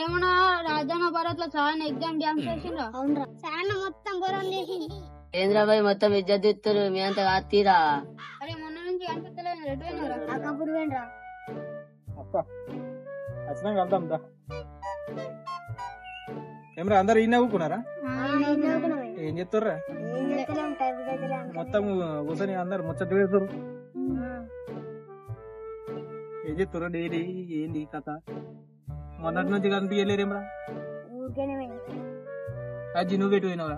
మరేమన్నా రాజధాని భారత్ లో చాలా ఎగ్జామ్ డ్యాన్స్ చేసిండ్రా? అవునరా, చాలా మొత్తం బోరం చేసింది. ఏంద్రాబాయ్ మొత్తం ఇజ్జత్ ఇస్తారు, మీ అంత కాతీరా. అరే మొన్న నుంచి అనిపిస్తలేదు, రెడ్ పోయినరా? అప్పుడు పోయినరా? ఏమరా అందరు ఈ నవ్వుకున్నారా? ఏం చెప్తారా? మొత్తం కూర్చొని అందరు ముచ్చట పెడతారు. ఏం చెప్తారు డైలీ? ఏంది కథ? మొన్నటి నుంచి కనిపించలేరేమరా? అజ్జి నువ్వు ఎటు పోయినవరా?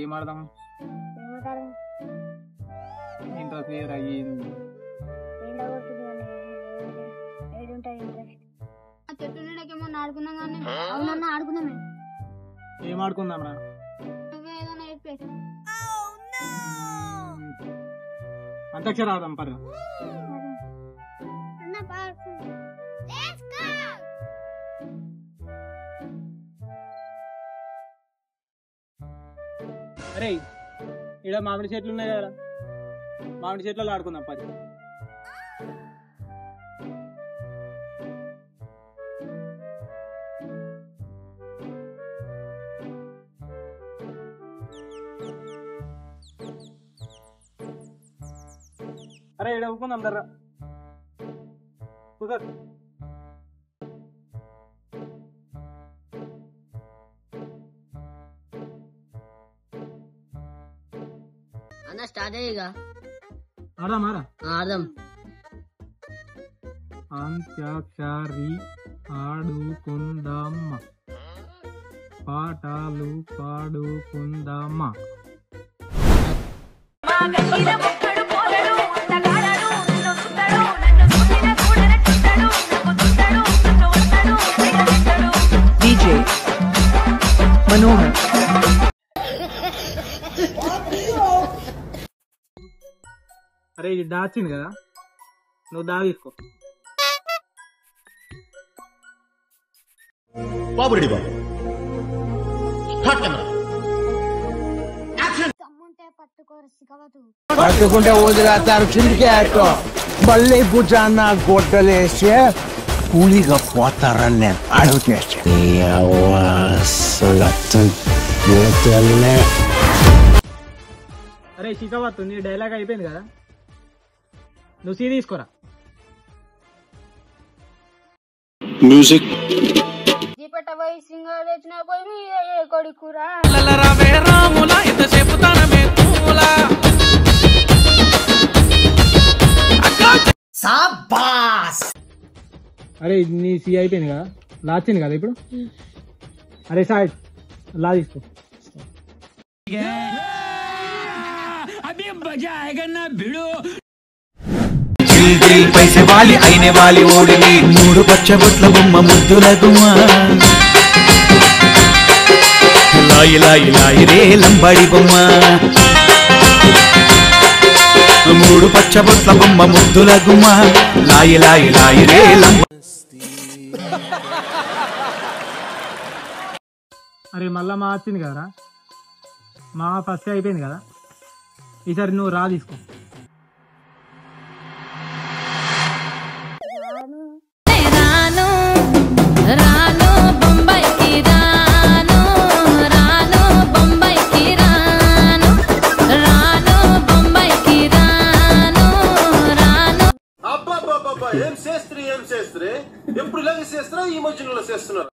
ఏం ఆడదాం? ఇంట్లో క్లియర్ అయ్యింది. ఏం ఆడుకుందాం రా? అంతక్షర ఆడదాం పర్లేదు. అరే ఇక్కడ మామిడి చెట్లు ఉన్నాయి కదా, మామిడి చెట్లలో ఆడుకుందాం పది. అరే ఇక్కడ ఊపుకుందాం దర్రా కుదర్. అన్న స్టార్ట్ అయ్యిగా ఆడదాం ఆడదాం. అంత్యాక్షరి ఆడుకుందామ, పాటలు పాడుకుందామ. DJ మనోహర్. అరే ఇది దాచింది కదా, నువ్వు దా తీసుకో. బాబురెడ్డి బాబు పట్టుకుంటే వదిలేస్తారు కిందికి ఆటో. మళ్ళీ భుజాన్న గొడ్డలేసి కూలిగా పోతారని నేను అడుగుతేస్తే అరే శిఖవత్తు నీ డైలాగ్ అయిపోయింది కదా, నువ్వు సీ తీసుకోరా. మ్యూజిక్ పోయి సింగల్ తెచ్చిన పోయి మీ కొడుకురా. అరే నీ సీ అయిపోయింది కదా, లాచింది కదా ఇప్పుడు. అరే సాయి లా తీసుకో. పైసే వాలి అయిన వాలి ఓడిని మూడు పచ్చబొట్ల బొమ్మ ముద్దుల గుమ్మ. లాయి లాయి లాయి రే లంబాడి బొమ్మ, మూడు పచ్చబొట్ల బొమ్మ ముద్దుల గుమ్మ. లాయి లాయి లాయి రే లంబ. అరే మళ్ళా మా వచ్చింది కదరా, మా ఫస్ట్ అయిపోయింది కదా, ఈసారి నువ్వు రా తీసుకో. ఏం చేస్త్రీ ఎప్పుడు ఇలాగే చేస్తారా? ఈ మధ్యలో చేస్తున్నారు.